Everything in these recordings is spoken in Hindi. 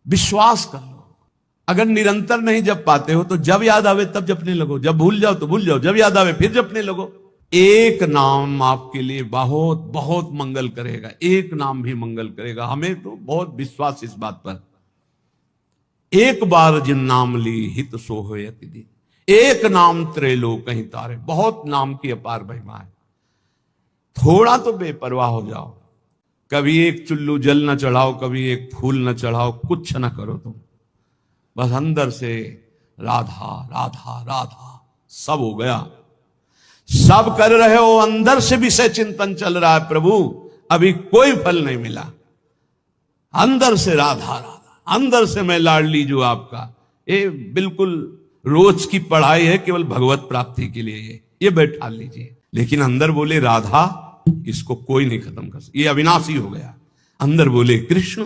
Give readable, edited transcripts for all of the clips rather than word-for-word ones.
विश्वास कर लो। अगर निरंतर नहीं जप पाते हो तो जब याद आवे तब जपने लगो, जब भूल जाओ तो भूल जाओ, जब याद आवे फिर जपने लगो। एक नाम आपके लिए बहुत बहुत मंगल करेगा, एक नाम भी मंगल करेगा। हमें तो बहुत विश्वास इस बात पर। एक बार जिन नाम ली हित सो होय अति दिन, एक नाम त्रैलोक कहीं तारे। बहुत नाम की अपार महिमा है। थोड़ा तो बेपरवाह हो जाओ, कभी एक चुल्लू जल न चढ़ाओ, कभी एक फूल न चढ़ाओ, कुछ न करो तुम, बस अंदर से राधा राधा राधा सब हो गया। सब कर रहे हो, अंदर से विषय चिंतन चल रहा है, प्रभु अभी कोई फल नहीं मिला। अंदर से राधा राधा, अंदर से मैं लाडली जो आपका। ये बिल्कुल रोज की पढ़ाई है, केवल भगवत प्राप्ति के लिए ये बैठा लीजिए। लेकिन अंदर बोले राधा, इसको कोई नहीं खत्म कर सकता, ये अविनाशी हो गया। अंदर बोले कृष्ण,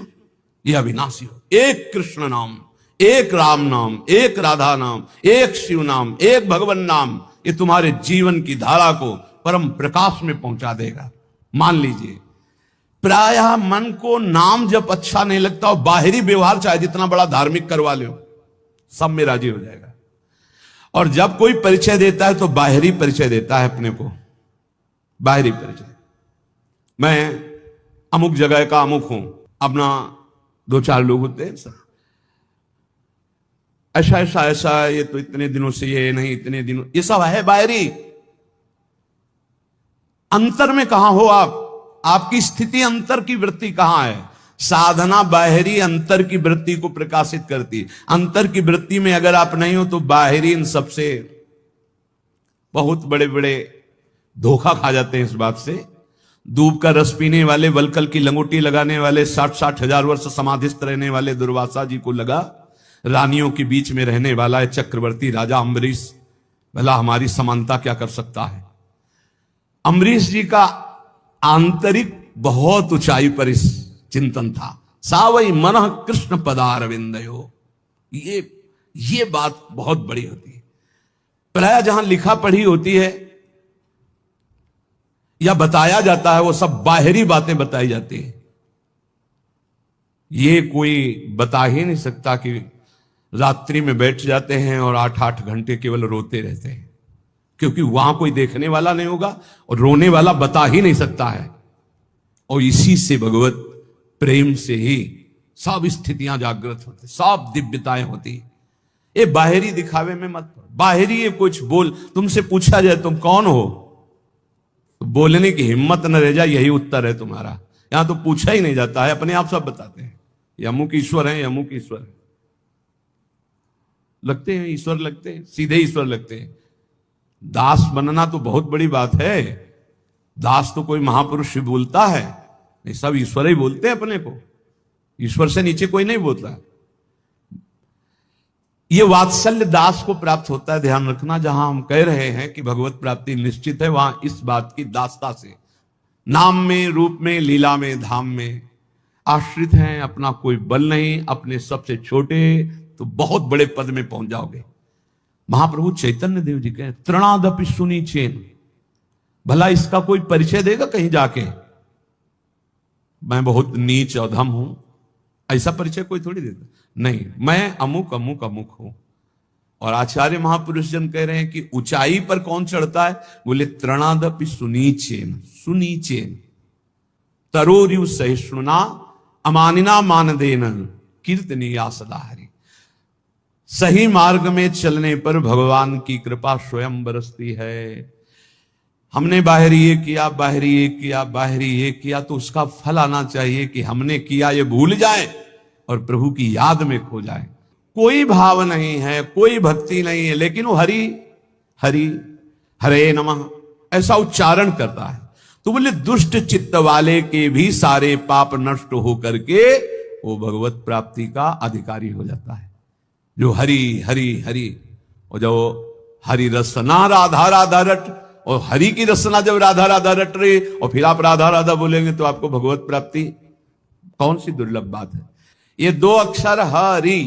ये अविनाशी हो। एक कृष्ण नाम, एक राम नाम, एक राधा नाम, एक शिव नाम, एक भगवान नाम, ये तुम्हारे जीवन की धारा को परम प्रकाश में पहुंचा देगा। मान लीजिए प्रायः मन को नाम जब अच्छा नहीं लगता और बाहरी व्यवहार चाहे जितना बड़ा धार्मिक करवा लो, सब में राजी हो जाएगा। और जब कोई परिचय देता है तो बाहरी परिचय देता है अपने को, बाहरी परिचय। मैं अमुक जगह का अमुक हूं, अपना 2-4 लोग होते हैं सर, ऐसा ऐसा ऐसा, ये तो इतने दिनों से, ये नहीं इतने दिनों, ये सब है बाहरी। अंतर में कहां हो आप? आपकी स्थिति अंतर की वृत्ति कहां है? साधना बाहरी अंतर की वृत्ति को प्रकाशित करती। अंतर की वृत्ति में अगर आप नहीं हो तो बाहरी इन सबसे बहुत बड़े बड़े धोखा खा जाते हैं। इस बात से दूब का रस पीने वाले, वलकल की लंगोटी लगाने वाले, 60-60 हजार वर्ष समाधिस्थ रहने वाले दुर्वासा जी को लगा रानियों के बीच में रहने वाला है चक्रवर्ती राजा अम्बरीश, भला हमारी समानता क्या कर सकता है। अम्बरीश जी का आंतरिक बहुत ऊंचाई पर इस चिंतन था। सावई मनः कृष्ण पदारविंदयो, ये बात बहुत बड़ी होती है। प्राय जहां लिखा पढ़ी होती है या बताया जाता है, वो सब बाहरी बातें बताई जाती है। ये कोई बता ही नहीं सकता कि रात्रि में बैठ जाते हैं और 8-8 घंटे केवल रोते रहते हैं, क्योंकि वहां कोई देखने वाला नहीं होगा और रोने वाला बता ही नहीं सकता है। और इसी से भगवत प्रेम से ही सब स्थितियां जागृत होती, सब दिव्यताएं होती। ये बाहरी दिखावे में मत पड़ो। बाहरी ये कुछ बोल, तुमसे पूछा जाए तुम कौन हो, तो बोलने की हिम्मत न रह जाए, यही उत्तर है तुम्हारा। यहां तो पूछा ही नहीं जाता है, अपने आप सब बताते हैं ये अमुक ईश्वर है, अमुक ईश्वर है। लगते हैं ईश्वर, लगते हैं सीधे ईश्वर लगते हैं। दास बनना तो बहुत बड़ी बात है। दास तो कोई महापुरुष बोलता है नहीं, सब ईश्वर ही बोलते हैं अपने को। ईश्वर से नीचे कोई नहीं बोलता। ये वात्सल्य दास को प्राप्त होता है। ध्यान रखना, जहां हम कह रहे हैं कि भगवत प्राप्ति निश्चित है, वहां इस बात की दासता से नाम में, रूप में, लीला में, धाम में आश्रित हैं। अपना कोई बल नहीं, अपने सबसे छोटे तो बहुत बड़े पद में पहुंच जाओगे। महाप्रभु चैतन्य देव जी कहे तृणादपि सुनी चेन, भला इसका कोई परिचय देगा कहीं जाके, मैं बहुत नीच अधम हूं, ऐसा परिचय कोई थोड़ी देता नहीं। मैं अमुक अमुक अमुक हूं। और आचार्य महापुरुष जन कह रहे हैं कि ऊंचाई पर कौन चढ़ता है? बोले तृणादपि सुनीचेन, सुनीचेन तरोरिव सहिष्णुना अमानिना मानदेन कीर्तनीया सदा हरि। सही मार्ग में चलने पर भगवान की कृपा स्वयं बरसती है। हमने बाहरी ये किया, बाहरी ये किया, बाहरी ये किया, तो उसका फल आना चाहिए कि हमने किया ये भूल जाए और प्रभु की याद में खो जाए। कोई भाव नहीं है, कोई भक्ति नहीं है, लेकिन वो हरि हरि हरे नमः ऐसा उच्चारण करता है। तो बोले दुष्ट चित्त वाले के भी सारे पाप नष्ट हो करके वो भगवत प्राप्ति का अधिकारी हो जाता है। जो हरि हरि हरि, और जो हरि रसना राधा राधा रट, और हरि की रसना जब राधा राधा रट रही और फिर आप राधा राधा बोलेंगे तो आपको भगवत प्राप्ति कौन सी दुर्लभ बात है। ये 2 अक्षर हरि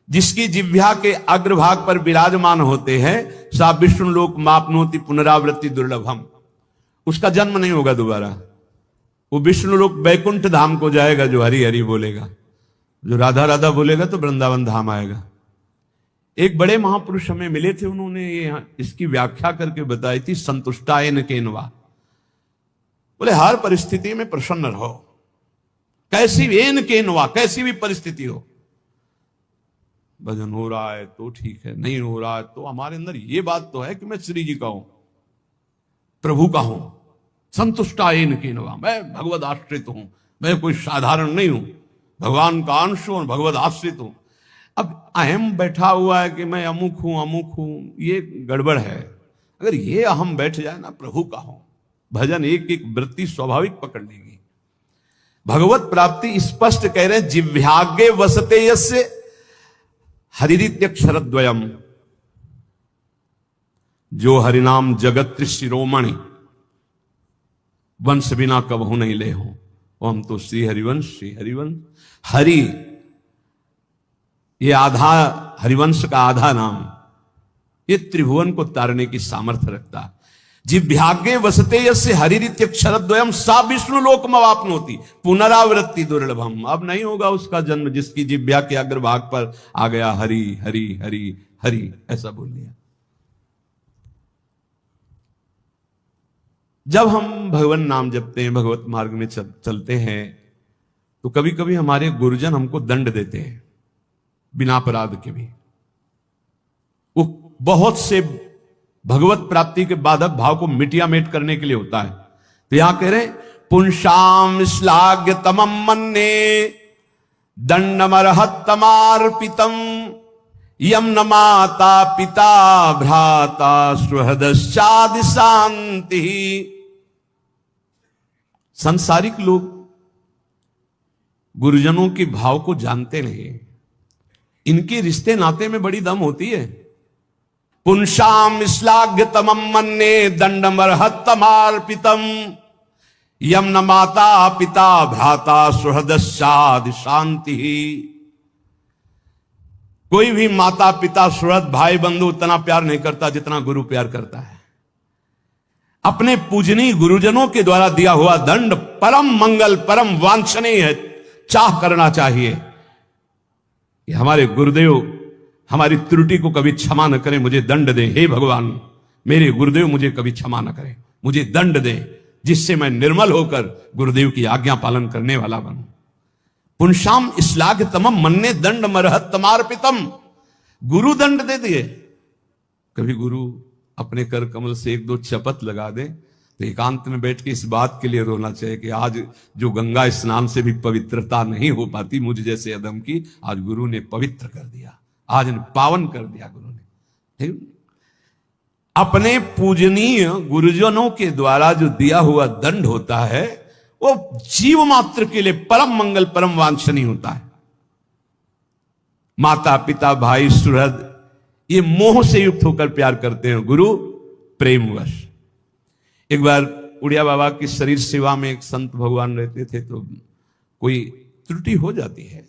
जिसकी जिह्वा के अग्रभाग पर विराजमान होते हैं, सा विष्णु लोक मापनोति पुनरावृत्ति दुर्लभम, उसका जन्म नहीं होगा दोबारा। वो विष्णु लोक बैकुंठ धाम को जाएगा जो हरि हरि बोलेगा। जो राधा राधा बोलेगा तो वृंदावन धाम आएगा। एक बड़े महापुरुष हमें मिले थे, उन्होंने ये इसकी व्याख्या करके बताई थी, संतुष्टायन केनवा। बोले हर परिस्थिति में प्रसन्न रहो, कैसी भी एन केनवा, कैसी भी परिस्थिति हो। भजन हो रहा है तो ठीक है, नहीं हो रहा है तो हमारे अंदर ये बात तो है कि मैं श्री जी का हूं, प्रभु का हूं। संतुष्टायन केनवा, मैं भगवद आश्रित हूं, मैं कोई साधारण नहीं हूं, भगवान का अंश हूं, भगवद आश्रित हूं। अब अहम बैठा हुआ है कि मैं अमुक हूं, ये गड़बड़ है। अगर ये अहम बैठ जाए ना, प्रभु का हूं, भजन एक एक वृत्ति स्वाभाविक पकड़ लेगी। भगवत प्राप्ति स्पष्ट कह रहे हैं, जिव्याग्ये वसते यस्य हरिरित्यक्षरद्वयम्, जो हरिनाम जगत शिरोमणि, वंश बिना कबहू नहीं ले हो। हम तो श्री हरिवंश, श्री हरिवंश। हरि ये आधा, हरिवंश का आधा नाम, ये त्रिभुवन को तारने की सामर्थ्य रखता। जिव्याग्ये वसते यस्य हरिरित्यक्षरद्वयम् सा विष्णु लोकमवाप्नोति पुनरावृत्ति दुर्लभम। अब नहीं होगा उसका जन्म जिसकी जिव्या के अग्रभाग पर आ गया हरि हरि हरि हरि, ऐसा बोल दिया। जब हम भगवान नाम जपते हैं, भगवत मार्ग में चलते हैं, तो कभी कभी हमारे गुरुजन हमको दंड देते हैं बिना अपराध के भी। वो बहुत से भगवत प्राप्ति के बाधक भाव को मिटियामेट करने के लिए होता है। तो यहां कह रहे पुंसाम श्लाघ्य तमम मन्ने दंडमर्हत्तमार्पितम यम न माता पिता भ्राता सुहृदश्चादि शांति। संसारिक लोग गुरुजनों के भाव को जानते नहीं, इनके रिश्ते नाते में बड़ी दम होती है। पुंसाम श्लाघ्य तमम मन्ने दंडमर्हत्तमार्पितम यम न माता पिता भ्राता सुहृदश्चादि शांति। कोई भी माता पिता सुहृद भाई बंधु उतना प्यार नहीं करता जितना गुरु प्यार करता है। अपने पूजनीय गुरुजनों के द्वारा दिया हुआ दंड परम मंगल, परम वांछनीय है, चाह करना चाहिए कि हमारे गुरुदेव हमारी त्रुटि को कभी क्षमा न करें, मुझे दंड दें। हे भगवान, मेरे गुरुदेव मुझे कभी क्षमा न करें, मुझे दंड दें, जिससे मैं निर्मल होकर गुरुदेव की आज्ञा पालन करने वाला बनूं। पुंसाम श्लाघ्य तमम मन्ने दंड मर्हत्तमार्पितम, गुरु दंड दे दिए। कभी गुरु अपने कर कमल से एक दो चपत लगा दे तो एकांत में बैठ के इस बात के लिए रोना चाहिए कि आज जो गंगा स्नान से भी पवित्रता नहीं हो पाती मुझ जैसे अदम की, आज गुरु ने पवित्र कर दिया, आज पावन कर दिया गुरु ने। ठीक? अपने पूजनीय गुरुजनों के द्वारा जो दिया हुआ दंड होता है वो जीव मात्र के लिए परम मंगल, परम वांछनीय होता है। माता पिता भाई सुहृद ये मोह से युक्त होकर प्यार करते हैं, गुरु प्रेमवश। एक बार उड़िया बाबा की शरीर सेवा में एक संत भगवान रहते थे, तो कोई त्रुटि हो जाती है।